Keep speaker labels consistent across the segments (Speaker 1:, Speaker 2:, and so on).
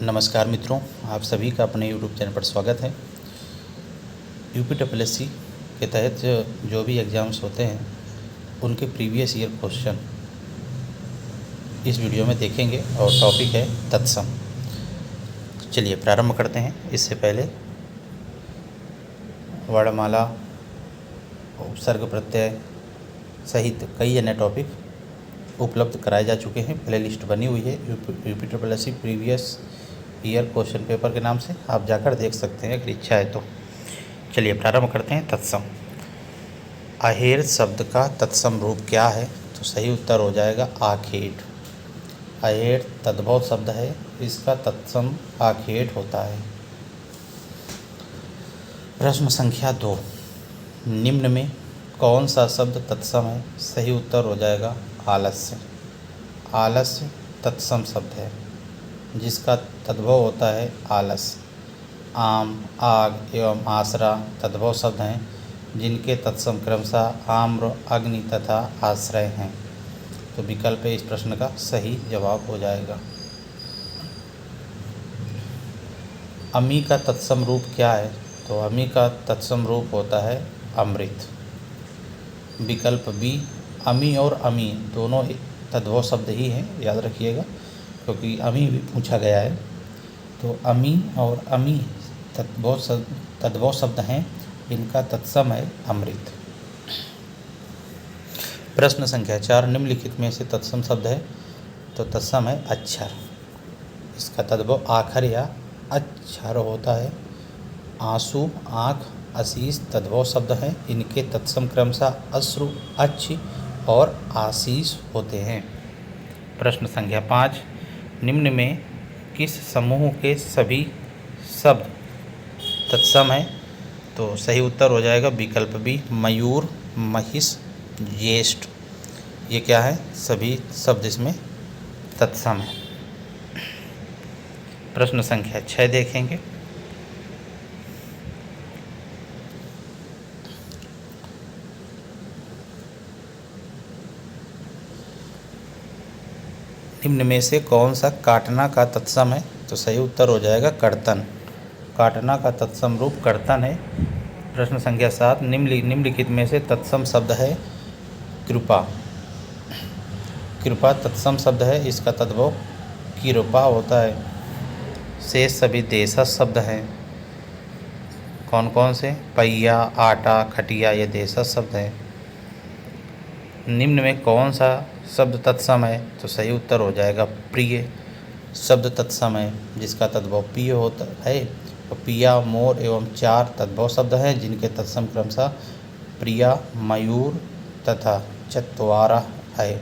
Speaker 1: नमस्कार मित्रों, आप सभी का अपने YouTube चैनल पर स्वागत है। यूपीएससी के तहत जो भी एग्ज़ाम्स होते हैं उनके प्रीवियस ईयर क्वेश्चन इस वीडियो में देखेंगे और टॉपिक है तत्सम। चलिए प्रारंभ करते हैं। इससे पहले वर्णमाला, उपसर्ग, प्रत्यय सहित कई अन्य टॉपिक उपलब्ध कराए जा चुके हैं। प्ले लिस्ट बनी हुई है UPSC previous year question paper के नाम से, आप जाकर देख सकते हैं अगर इच्छा है तो। चलिए प्रारंभ करते हैं। तत्सम, आहेर शब्द का तत्सम रूप क्या है? तो सही उत्तर हो जाएगा आखेट। आहेर तद्भव शब्द है, इसका तत्सम आखेट होता है। प्रश्न संख्या 2, निम्न में कौन सा शब्द तत्सम है? सही उत्तर हो जाएगा आलस्य। आलस्य तत्सम शब्द है जिसका तद्भव होता है आलस। आम, आग एवं आसरा तद्भव शब्द हैं जिनके तत्सम क्रमशः आम्र, अग्नि तथा आश्रय हैं। तो विकल्प इस प्रश्न का सही जवाब हो जाएगा। अमी का तत्सम रूप क्या है? तो अमी का तत्सम रूप होता है अमृत। विकल्प बी, अमी और अमी दोनों तद्भव शब्द ही हैं, याद रखिएगा, क्योंकि अमी भी पूछा गया है। तो अमी और अमी तद्भव शब्द हैं, इनका तत्सम है अमृत। प्रश्न संख्या 4, निम्नलिखित में से तत्सम शब्द है? तो तत्सम है अक्षर। इसका तद्भव आखर या अक्षर होता है। आंसू, आँख, आशीष तद्भव शब्द हैं, इनके तत्सम क्रमशः अश्रु, अच्छ और आशीष होते हैं। प्रश्न संख्या 5, निम्न में किस समूह के सभी शब्द तत्सम है? तो सही उत्तर हो जाएगा विकल्प बी, मयूर, महिष, ज्येष्ठ। ये क्या है? सभी शब्द इसमें तत्सम है। प्रश्न संख्या 6 देखेंगे। निम्न में से कौन सा काटना का तत्सम है? तो सही उत्तर हो जाएगा कर्तन। काटना का तत्सम रूप कर्तन है। प्रश्न संख्या 7, निम्नलिखित में से तत्सम शब्द है कृपा। कृपा तत्सम शब्द है, इसका तद्भव कृपा होता है। शेष सभी देशज शब्द हैं। कौन कौन से? पहिया, आटा, खटिया, ये देशज शब्द हैं। निम्न में कौन सा शब्द तत्सम है? तो सही उत्तर हो जाएगा प्रिय शब्द तत्सम है, जिसका तद्भव प्रिय होता है। तो पिया, मोर एवं चार तद्भव शब्द हैं जिनके तत्सम क्रमशः प्रिया, मयूर तथा चत्वारा है।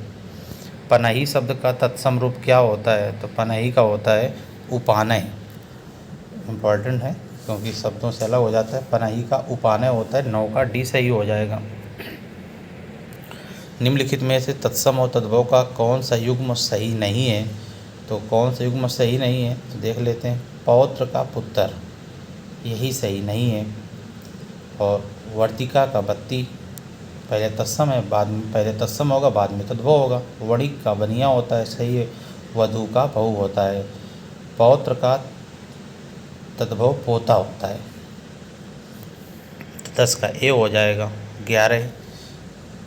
Speaker 1: पनही शब्द का तत्सम रूप क्या होता है? तो पनही का होता है उपानय। इम्पॉर्टेंट है क्योंकि शब्दों से अलग हो जाता है। पनही का उपानय होता है। 9 का डी सही हो जाएगा। निम्नलिखित में से तत्सम और तद्भव का कौन सा युग्म सही नहीं है? तो कौन सा युग्म सही नहीं है? तो देख लेते हैं। पौत्र का पुत्र, यही सही नहीं है। और वर्तिका का बत्ती, पहले तत्सम है, पहले तत्सम होगा, बाद में तद्भव होगा। वणिक का बनिया होता है, सही है। वधु का बहु होता है। पौत्र का तद्भव पोता होता है। 10 का ए हो जाएगा। 11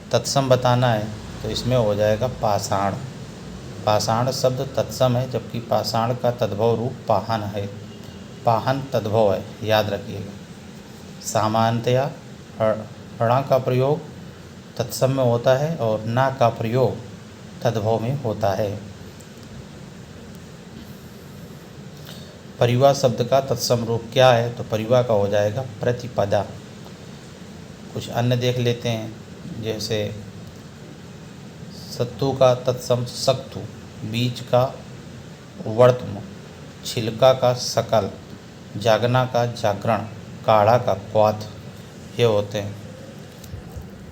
Speaker 1: तत्सम बताना है तो इसमें हो जाएगा पाषाण। पाषाण शब्द तत्सम है, जबकि पाषाण का तद्भव रूप पाहन है। पाहन तद्भव है, याद रखिएगा। सामान्यतया ण का प्रयोग तत्सम में होता है और ना का प्रयोग तद्भव में होता है। परिवा शब्द का तत्सम रूप क्या है? तो परिवा का हो जाएगा प्रतिपदा। कुछ अन्य देख लेते हैं, जैसे सत्तू का तत्सम सक्तु, बीज का वर्तम, छिलका का सकल, जागना का जागरण, काढ़ा का क्वाथ, ये होते हैं।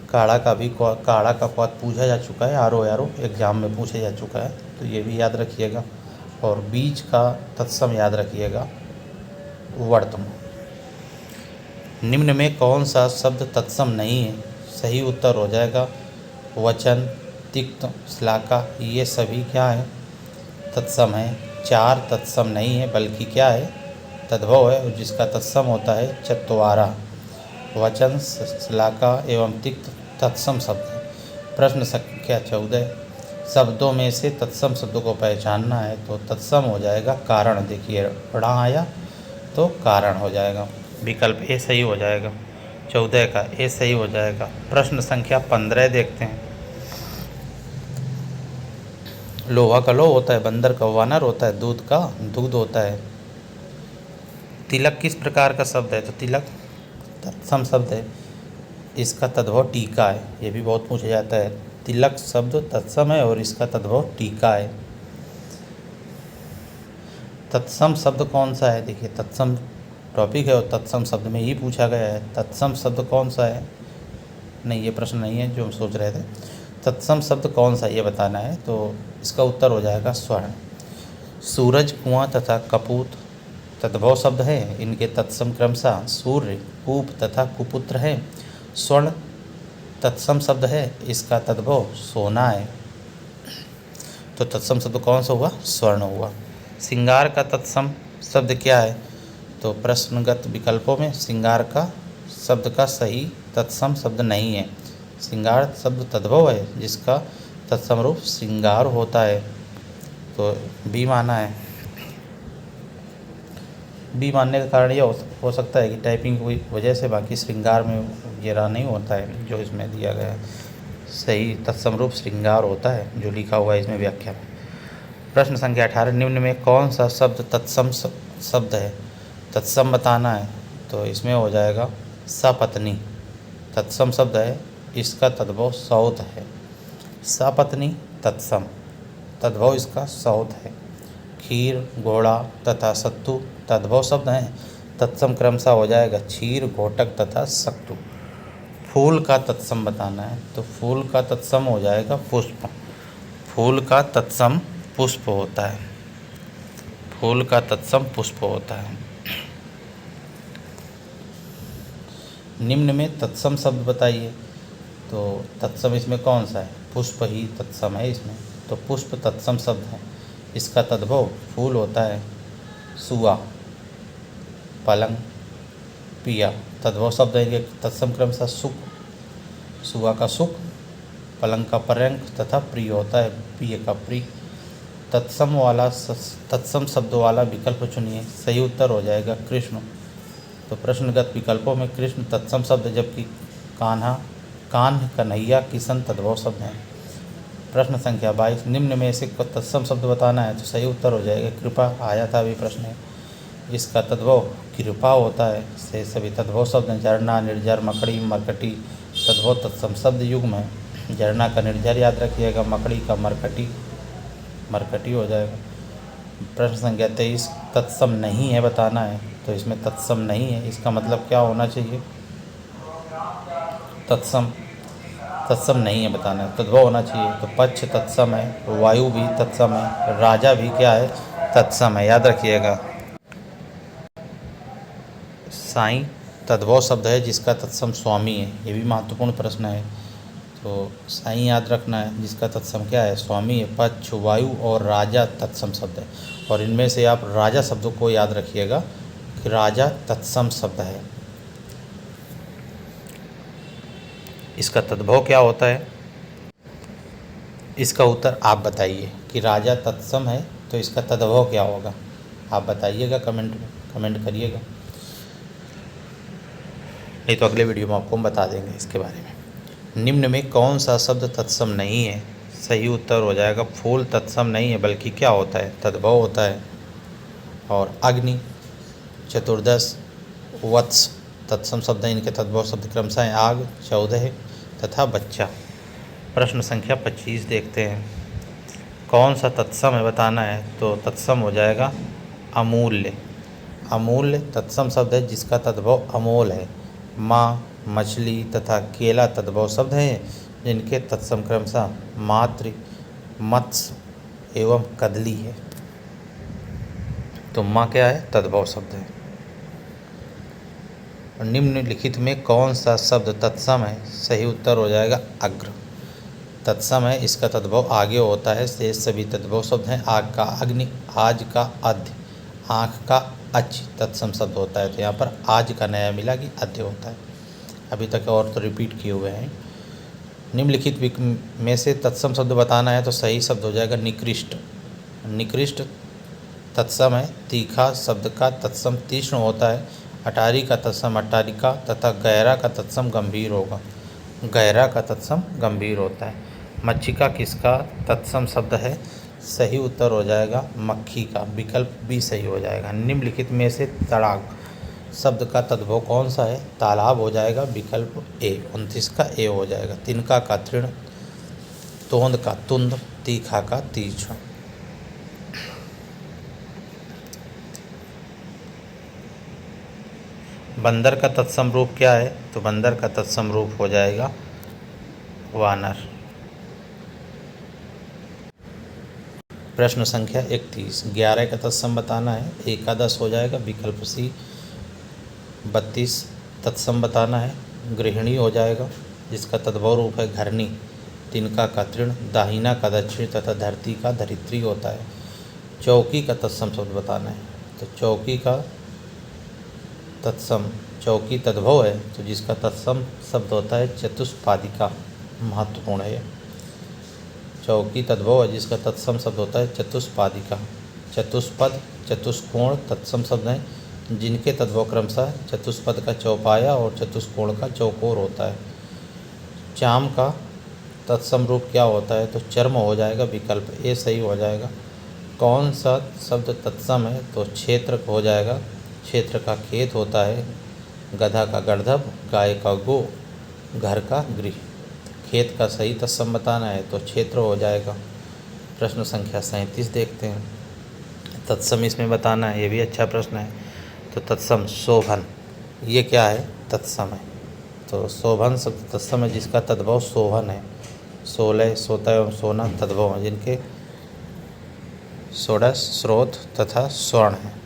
Speaker 1: काढ़ा का क्वाथ पूछा जा चुका है, आरो एग्जाम में पूछा जा चुका है, तो ये भी याद रखिएगा। और बीज का तत्सम याद रखिएगा वर्तम। निम्न में कौन सा शब्द तत्सम नहीं है? सही उत्तर हो जाएगा वचन, तिक्त, श्लाका, ये सभी क्या है? तत्सम है। चार तत्सम नहीं है बल्कि क्या है, तद्भव है, और जिसका तत्सम होता है चत्वारा। वचन, श्लाका एवं तिक्त तत्सम शब्द है। प्रश्न संख्या 14, शब्दों में से तत्सम शब्दों को पहचानना है तो तत्सम हो जाएगा कारण। देखिए ड़ा आया तो कारण हो जाएगा, विकल्प ए सही हो जाएगा। 14 का ए सही हो जाएगा। प्रश्न संख्या 15 देखते हैं। लोहा का लोह होता है, बंदर का वानर होता है, दूध का दूध होता है। तिलक किस प्रकार का शब्द है, तो तिलक तत्सम शब्द है, इसका तद्भव टीका है। ये भी बहुत पूछा जाता है। तिलक शब्द तत्सम है और इसका तद्भव टीका है। तत्सम शब्द कौन सा है, देखिए तत्सम टॉपिक है और तत्सम शब्द में ही पूछा गया है। तत्सम शब्द कौन सा है, नहीं ये प्रश्न नहीं है जो हम सोच रहे थे। तत्सम शब्द कौन सा ये बताना है, तो इसका उत्तर हो जाएगा स्वर्ण। सूरज, कुआं तथा कपूत तद्भव शब्द है, इनके तत्सम क्रमशः सूर्य, कूप तथा कुपुत्र है। स्वर्ण तत्सम शब्द है, इसका तद्भव सोना है। तो तत्सम शब्द कौन सा हुआ, स्वर्ण हुआ। श्रृंगार का तत्सम शब्द क्या है, तो प्रश्नगत विकल्पों में श्रृंगार का शब्द का सही तत्सम शब्द नहीं है। श्रृंगार शब्द तद्भव है जिसका तत्सम रूप श्रृंगार होता है, तो बी माना है। बी मानने का कारण यह हो सकता है कि टाइपिंग की वजह से बाकी श्रृंगार में ये रहा नहीं होता है जो इसमें दिया गया है। सही तत्सम रूप श्रृंगार होता है जो लिखा हुआ है इसमें व्याख्या में। प्रश्न संख्या 18, निम्न में कौन सा शब्द तत्सम शब्द है, तत्सम बताना है, तो इसमें हो जाएगा सपत्नी। तत्सम शब्द है, इसका तद्भव सौत है। सपत्नी तत्सम, तद्भव इसका सौत है। खीर, घोड़ा तथा सत्तू तद्भव शब्द हैं, तत्सम क्रमशः हो जाएगा क्षीर, घोटक तथा सत्तू। फूल का तत्सम बताना है, तो फूल का तत्सम हो जाएगा पुष्प। फूल का तत्सम पुष्प होता है। फूल का तत्सम पुष्प होता है। निम्न में तत्सम शब्द बताइए, तो तत्सम इसमें कौन सा है, पुष्प ही तत्सम है इसमें, तो पुष्प तत्सम शब्द है, इसका तद्भव फूल होता है। सुआ, पलंग, पिया तद्भव शब्द है, तत्सम क्रमशः सुख। सुआ का सुख, पलंग का पर्यंक तथा प्रिय होता है, पिय का प्रिय। तत्सम शब्दों वाला विकल्प चुनिए, सही उत्तर हो जाएगा कृष्ण। तो प्रश्नगत विकल्पों में कृष्ण तत्सम शब्द, जबकि कान्हा, कान्ह, कन्हैया, किशन तद्भव शब्द हैं। प्रश्न संख्या 22, निम्न में से तत्सम शब्द बताना है, तो सही उत्तर हो जाएगा कृपा। आया था अभी प्रश्न है, इसका तद्भव कृपा होता है। से सभी तद्भव शब्द हैं। झरना, निर्झर, मकड़ी, मरकटी तद्भव तत्सम शब्द युग्म है। झरना का निर्झर याद रखिएगा, मकड़ी का मरकटी, मरकटी हो जाएगा। प्रश्न संख्या 23, तत्सम नहीं है बताना है, तो इसमें तत्सम नहीं है, इसका मतलब क्या होना चाहिए, तत्सम नहीं है बताना है, तद्भव होना चाहिए। तो पक्ष तत्सम है, वायु भी तत्सम है, राजा भी क्या है, तत्सम है, याद रखिएगा। साईं तद्भव शब्द है जिसका तत्सम स्वामी है, ये भी महत्वपूर्ण प्रश्न है, तो साईं याद रखना है जिसका तत्सम क्या है, स्वामी है। पक्ष, वायु और राजा तत्सम शब्द है, और इनमें से आप राजा शब्दों को याद रखिएगा कि राजा तत्सम शब्द है। इसका तद्भव क्या होता है, इसका उत्तर आप बताइए कि राजा तत्सम है तो इसका तद्भव क्या होगा, आप बताइएगा कमेंट में, कमेंट करिएगा, नहीं तो अगले वीडियो में आपको हम बता देंगे इसके बारे में। निम्न में कौन सा शब्द तत्सम नहीं है, सही उत्तर हो जाएगा फूल तत्सम नहीं है, बल्कि क्या होता है, तद्भव होता है। और अग्नि, चतुर्दश, वत्स तत्सम शब्द है, इनके तद्भव शब्द क्रमशः हैं आग, 14 तथा बच्चा। प्रश्न संख्या 25 देखते हैं, कौन सा तत्सम है बताना है, तो तत्सम हो जाएगा अमूल्य। अमूल्य तत्सम शब्द है जिसका तद्भव अमोल है। माँ, मछली तथा केला तद्भव शब्द हैं जिनके तत्सम क्रमशः मातृ, मत्स्य एवं कदली है। तो माँ क्या है, तद्भव शब्द है। निम्नलिखित में कौन सा शब्द तत्सम है, सही उत्तर हो जाएगा अग्र। तत्सम है, इसका तद्भव आगे होता है। शेष सभी तद्भव शब्द हैं। आग का अग्नि, आज का अध्य, आँख का अच तत्सम शब्द होता है। तो यहाँ पर आज का नया मिला कि अध्य होता है। अभी तक और तो रिपीट किए हुए हैं। निम्नलिखित में से तत्सम शब्द बताना है तो सही शब्द हो जाएगा निकृष्ट। निकृष्ट तत्सम है। तीखा शब्द का तत्सम तीक्ष्ण होता है। अटारी का तत्सम अट्टारिका तथा गहरा का तत्सम गंभीर होगा। गहरा का तत्सम गंभीर होता है। मच्छिका किसका तत्सम शब्द है? सही उत्तर हो जाएगा मक्खी का। विकल्प भी सही हो जाएगा। निम्नलिखित में से तड़ाग शब्द का तद्भव कौन सा है? तालाब हो जाएगा। विकल्प ए। 29 का ए हो जाएगा। तिनका का तृण, तोंद का तुंद, तीखा का तीक्ष्ण। बंदर का तत्सम रूप क्या है? तो बंदर का तत्सम रूप हो जाएगा वानर। प्रश्न संख्या 31। 11 का तत्सम बताना है। एकादश हो जाएगा। विकल्प सी। 32 तत्सम बताना है। गृहिणी हो जाएगा, जिसका तद्भव रूप है घरनी। तिनका का तृण, दाहिना का दक्षिण तथा धरती का धरित्री होता है। चौकी का तत्सम शब्द बताना है। तो चौकी का तत्सम, चौकी तद्भव है तो जिसका तत्सम शब्द होता है चतुष्पादिका। महत्वपूर्ण है। चौकी तद्भव है जिसका तत्सम शब्द होता है चतुष्पादिका। चतुष्पद, चतुष्कोण तत्सम शब्द हैं जिनके तद्भव क्रमशः चतुष्पद का चौपाया और चतुष्कोण का चौकोर होता है। चाम का तत्सम रूप क्या होता है? तो चर्म हो जाएगा। विकल्प ए सही हो जाएगा। कौन सा शब्द तत्सम है? तो क्षेत्र हो जाएगा। क्षेत्र का खेत होता है। गधा का गर्दभ, गाय का गो, घर का गृह। खेत का सही तत्सम बताना है तो क्षेत्र हो जाएगा। प्रश्न संख्या 37 देखते हैं। तत्सम इसमें बताना है। ये भी अच्छा प्रश्न है। तो तत्सम शोभन, ये क्या है? तत्सम है। तो शोभन शब्द तत्सम है जिसका तद्भव शोभन है। सोलह, सोता एवं सोना तद्भव हैं जिनके षोडश, स्रोत तथा स्वर्ण है।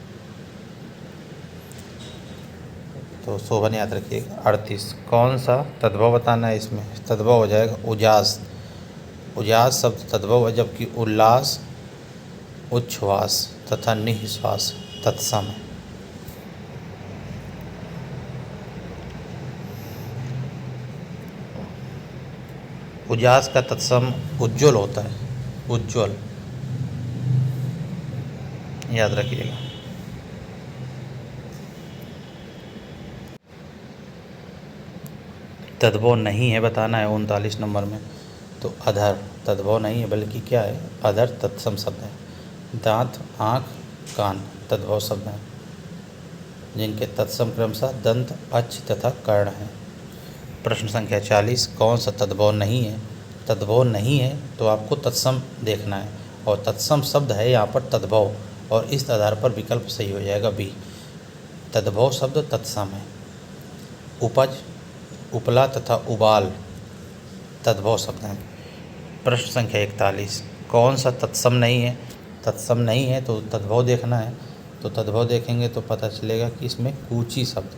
Speaker 1: तो शोभन याद रखिएगा। 38 कौन सा तद्भव बताना है? इसमें तद्भव हो जाएगा उजास। उजास शब्द तद्भव है, जबकि उल्लास, उच्छ्वास तथा निःश्वास तत्सम है। उजास का तत्सम उज्ज्वल होता है। उज्ज्वल याद रखिएगा। तद्भव नहीं है बताना है 39 नंबर में। तो अधर तद्भव नहीं है, बल्कि क्या है? अधर तत्सम शब्द है। दांत, आँख, कान तद्भव शब्द हैं जिनके तत्सम क्रमशः दंत, अक्ष तथा कर्ण हैं। प्रश्न संख्या 40 कौन सा तद्भव नहीं है? तद्भव नहीं है तो आपको तत्सम देखना है और तत्सम शब्द है यहाँ पर तद्भव, और इस आधार पर विकल्प सही हो जाएगा बी। तद्भव शब्द तत्सम है। उपज, उपला तथा उबाल तद्भव शब्द हैं। प्रश्न संख्या 41 कौन सा तत्सम नहीं है? तत्सम नहीं है तो तद्भव देखना है। तो तद्भव देखेंगे तो पता चलेगा कि इसमें कूची शब्द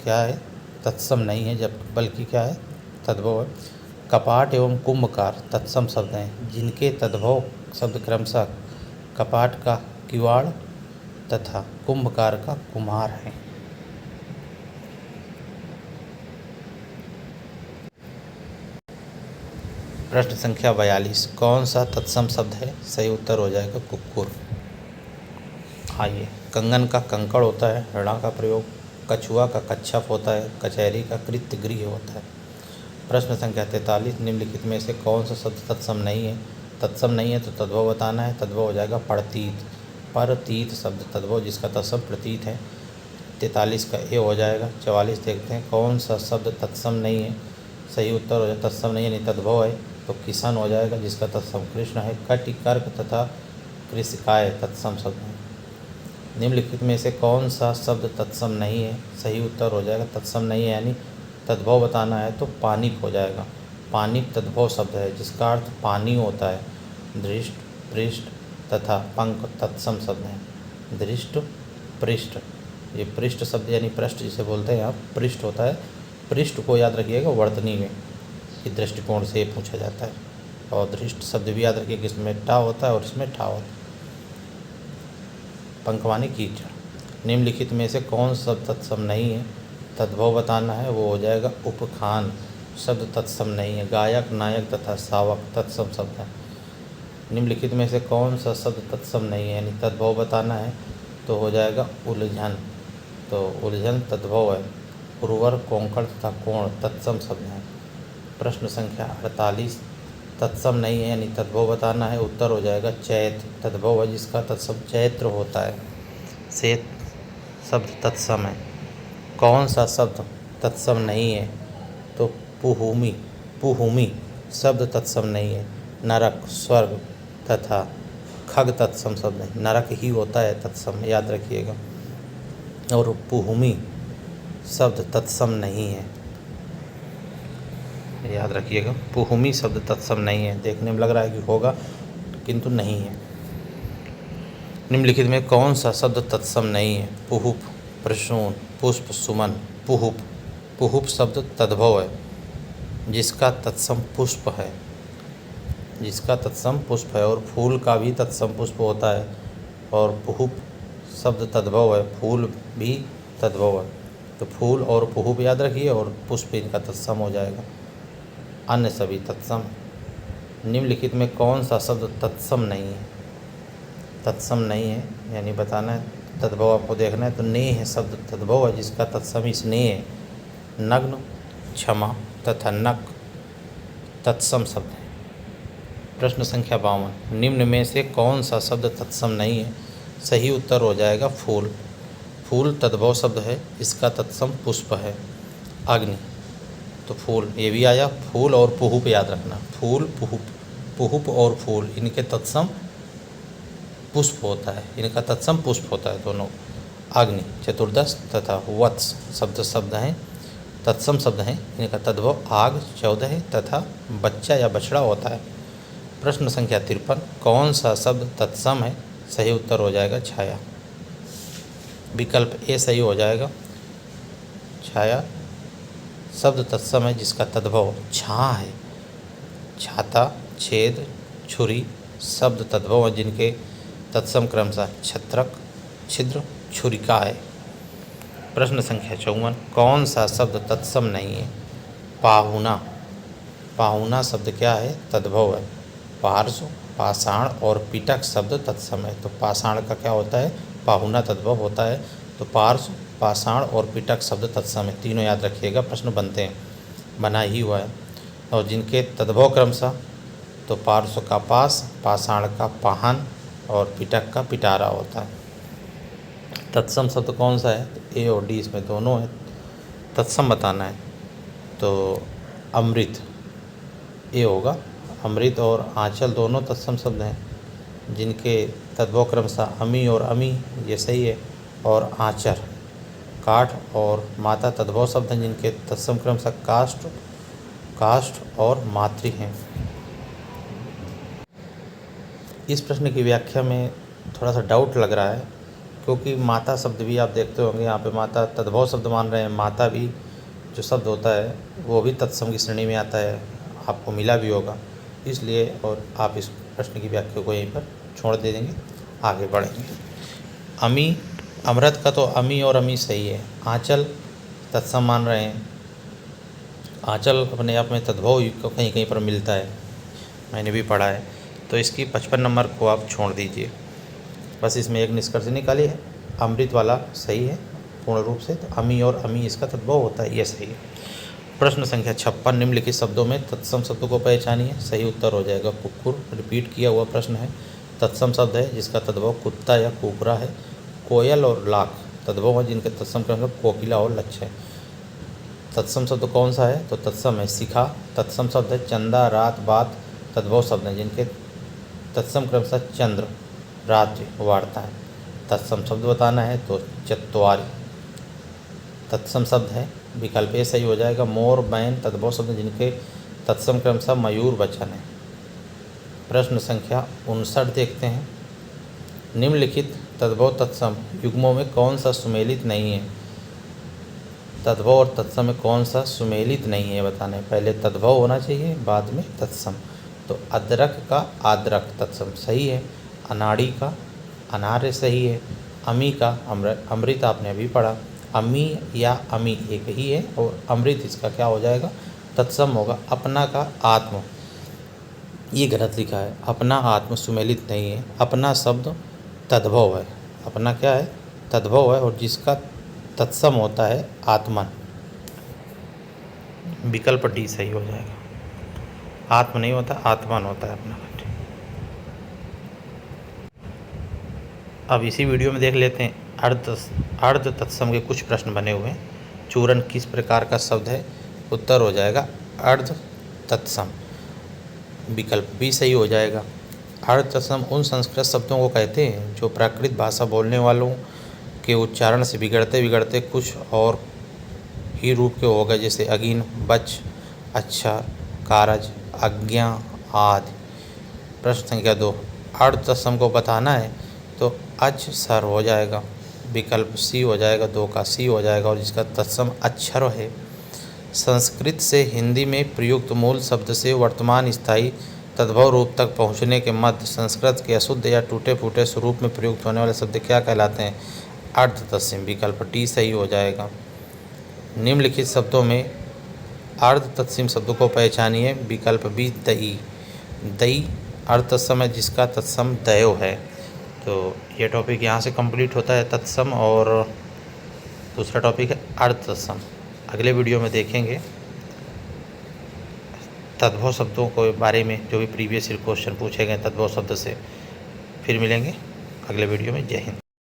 Speaker 1: क्या है? तत्सम नहीं है, जब बल्कि क्या है? तद्भव है। कपाट एवं कुंभकार तत्सम शब्द हैं जिनके तद्भव शब्द क्रमशः कपाट का किवाड़ तथा कुंभकार का कुम्हार है। प्रश्न संख्या 42 कौन सा तत्सम शब्द है? सही उत्तर हो जाएगा कुक्कुर। आइए, कंगन का कंकड़ होता है, ऋणा का प्रयोग, कछुआ का कच्छप होता है, कचहरी का कृत्य गृह होता है। प्रश्न संख्या 43 निम्नलिखित में से कौन सा शब्द तत्सम नहीं है? तत्सम नहीं है तो तद्भव बताना है। तद्भव हो जाएगा प्रतीत। परतीत शब्द तद्भव जिसका तत्सम प्रतीत है। 43 का ए हो जाएगा। 44 देखते हैं कौन सा शब्द तत्सम नहीं है? सही उत्तर हो जाएगा तत्सम नहीं है, नहीं तद्भव है तो किसान हो जाएगा जिसका तत्सम कृष्ण है। कटि, कर्क तथा कृषिकाय तत्सम शब्द हैं। निम्नलिखित में से कौन सा शब्द तत्सम नहीं है? सही उत्तर हो जाएगा तत्सम नहीं है, यानी तद्भव बताना है तो पानिक हो जाएगा। पानिक तद्भव शब्द है जिसका अर्थ पानी होता है। दृष्ट, पृष्ठ तथा पंख तत्सम शब्द हैं। दृष्ट, पृष्ठ, ये पृष्ठ शब्द यानी पृष्ठ जिसे बोलते हैं आप, पृष्ठ होता है। पृष्ठ को याद रखिएगा वर्तनी में। के दृष्टिकोण से ये पूछा जाता है। और दृष्ट शब्द भी याद रखिए कि इसमें टा होता है और इसमें ठा होता है। पंखवानी कीचड़। निम्नलिखित में से कौन शब्द तत्सम नहीं है? तद्भव बताना है, वो हो जाएगा उपखान शब्द तत्सम नहीं है। गायक, नायक तथा शावक तत्सम शब्द है। निम्नलिखित में से कौन सा शब्द तत्सम नहीं है, यानी तद्भव बताना है, तो हो जाएगा उलझन। तो उलझन तद्भव है। उर्वर, कोंकण तथा कोण तत्सम शब्द हैं। प्रश्न संख्या 48 तत्सम नहीं है यानी तद्भव बताना है, उत्तर हो जाएगा चैत्र। तद्भव है जिसका तत्सम चैत्र होता है। से शब्द तत्सम है। कौन सा शब्द तत्सम नहीं है? तो पुहुमी। पुहुमी शब्द तत्सम नहीं है। नरक, स्वर्ग तथा खग तत्सम शब्द है। नरक ही होता है तत्सम, याद रखिएगा। और पुहुमी शब्द तत्सम नहीं है, याद रखिएगा। पुहुमी शब्द तत्सम नहीं है। देखने में लग रहा है कि होगा किंतु नहीं है। निम्नलिखित में कौन सा शब्द तत्सम नहीं है? पुहुप, प्रसून, पुष्प, सुमन। पुहुप। पुहुप शब्द तद्भव है जिसका तत्सम पुष्प है। जिसका तत्सम पुष्प है। और फूल का भी तत्सम पुष्प होता है। और पुहुप शब्द तद्भव है, फूल भी तद्भव है। तो फूल और पुहुप याद रखिए और पुष्प इनका तत्सम हो जाएगा। अन्य सभी तत्सम। निम्नलिखित में कौन सा शब्द तत्सम नहीं है? तत्सम नहीं है यानी बताना है, तद्भव आपको देखना है। तो नेह शब्द तद्भव है जिसका तत्सम स्नेह है। नग्न, क्षमा तथा नक तत्सम शब्द है। प्रश्न संख्या 52 निम्न में से कौन सा शब्द तत्सम नहीं है? सही उत्तर हो जाएगा फूल। फूल तद्भव शब्द है, इसका तत्सम पुष्प है। अग्नि, तो फूल ये भी आया। फूल और पुहुप याद रखना। फूल, पुहुप, पुहुप और फूल इनके तत्सम पुष्प होता है। इनका तत्सम पुष्प होता है दोनों। अग्नि, चतुर्दश तथा वत्स शब्द हैं, तत्सम शब्द हैं। इनका तद्भव आग, 14 है तथा बच्चा या बछड़ा होता है। प्रश्न संख्या 53 कौन सा शब्द तत्सम है? सही उत्तर हो जाएगा छाया। विकल्प ए सही हो जाएगा। छाया शब्द तत्सम है जिसका तद्भव छां है। छाता, छेद, छुरी शब्द तद्भव है जिनके तत्सम क्रमशः छत्रक, छिद्र, छुरिका है। प्रश्न संख्या 54 कौन सा शब्द तत्सम नहीं है? पाहुना। पाहुना शब्द क्या है? तद्भव है। पार्श्व, पाषाण और पिटक शब्द तत्सम है। तो पाषाण का क्या होता है? पाहुना तद्भव होता है। तो पार्श्व, पाषाण और पिटक शब्द तत्सम है। तीनों याद रखिएगा, प्रश्न बनते हैं, बना ही हुआ है। और जिनके तद्भव क्रमशः, तो पार्श्व का पास, पाषाण का पाहन और पिटक का पिटारा होता है। तत्सम शब्द कौन सा है? तो ए और डी इसमें दोनों है। तत्सम बताना है तो अमृत ए होगा। अमृत और आंचल दोनों तत्सम शब्द हैं जिनके तद्भव क्रमशः अमी और अमी, ये सही है। और आंचर, काठ और माता तद्भव शब्द हैं जिनके तत्सम क्रमशः काष्ठ, काष्ठ और मातृ हैं। इस प्रश्न की व्याख्या में थोड़ा सा डाउट लग रहा है क्योंकि माता शब्द भी आप देखते होंगे, यहाँ पे माता तद्भव शब्द मान रहे हैं। माता भी जो शब्द होता है वो भी तत्सम की श्रेणी में आता है, आपको मिला भी होगा इसलिए। और आप इस प्रश्न की व्याख्या को यहीं पर छोड़ दे देंगे, आगे बढ़ेंगे। अमी, अमृत का तो अमी और अमी सही है। आंचल तत्सम मान रहे हैं। आंचल अपने आप में तद्भव कहीं कहीं पर मिलता है, मैंने भी पढ़ा है। तो इसकी 55 नंबर को आप छोड़ दीजिए। बस इसमें एक निष्कर्ष निकालिए, अमृत वाला सही है पूर्ण रूप से। तो अमी और अमी इसका तद्भव होता है, ये सही है। प्रश्न संख्या 56 निम्नलिखित शब्दों में तत्सम शब्द को पहचानिए। सही उत्तर हो जाएगा कुक्कुर। रिपीट किया हुआ प्रश्न है। तत्सम शब्द है जिसका तद्भव कुत्ता या कुकरा है। कोयल और लाख तद्भव है जिनके तत्सम क्रम कोकिला और लक्ष्य है। तत्सम शब्द कौन सा है? तो तत्सम है शिखा। तत्सम शब्द है चंदा, रात, बात तद्भव शब्द हैं जिनके तत्सम क्रमशः चंद्र, रात्रि, वार्ता है। तत्सम शब्द बताना है तो चत्वारि तत्सम शब्द है। विकल्प ए सही हो जाएगा। मोर, बैन तद्भव शब्द जिनके तत्सम क्रमशः मयूर, वचन है। प्रश्न संख्या 59 देखते हैं। निम्नलिखित तद्भव तत्सम युग्मों में कौन सा सुमेलित नहीं है? तद्भव और तत्सम में कौन सा सुमेलित नहीं है बताना है। पहले तद्भव होना चाहिए, बाद में तत्सम। तो अदरक का आद्रक तत्सम सही है, अनाड़ी का अनार्य सही है, अमी का अमृत आपने अभी पढ़ा, अमी या अमी एक ही है, और अमृत इसका क्या हो जाएगा, तत्सम होगा। अपना का आत्म ये गलत लिखा है, अपना आत्म सुमेलित नहीं है, अपना शब्द तद्भव है, अपना क्या है, तद्भव है, और जिसका तत्सम होता है आत्मन। विकल्प डी सही हो जाएगा, आत्म नहीं होता, आत्मन होता है अपना। अब इसी वीडियो में देख लेते हैं अर्ध तत्सम के कुछ प्रश्न बने हुए हैं। चूरण किस प्रकार का शब्द है, उत्तर हो जाएगा अर्ध तत्सम, विकल्प भी सही हो जाएगा। अर्ध तत्सम उन संस्कृत शब्दों को कहते हैं जो प्राकृत भाषा बोलने वालों के उच्चारण से बिगड़ते बिगड़ते कुछ और ही रूप के हो गए, जैसे अगीन, बच, अच्छा, कारज, आज्ञा आदि। प्रश्न संख्या 2, अर्ध तत्सम को बताना है तो अच सर हो जाएगा, विकल्प सी हो जाएगा, 2 का सी हो जाएगा, और जिसका तत्सम अक्षर है। संस्कृत से हिंदी में प्रयुक्त मूल शब्द से वर्तमान स्थायी तद्भव रूप तक पहुँचने के मध्य संस्कृत के अशुद्ध या टूटे फूटे स्वरूप में प्रयुक्त होने वाले शब्द क्या कहलाते हैं, अर्ध तत्सम, विकल्प डी सही हो जाएगा। निम्नलिखित शब्दों में अर्ध तत्सम शब्दों को पहचानिए, विकल्प बी दई। दई अर्ध तत्सम है, जिसका तत्सम दयो है। तो ये टॉपिक यहाँ से कंप्लीट होता है, तत्सम, और दूसरा टॉपिक है अर्ध तत्सम। अगले वीडियो में देखेंगे तद्भव शब्दों के बारे में, जो भी प्रीवियस ईयर क्वेश्चन पूछे गए तद्भव शब्द से। फिर मिलेंगे अगले वीडियो में। जय हिंद।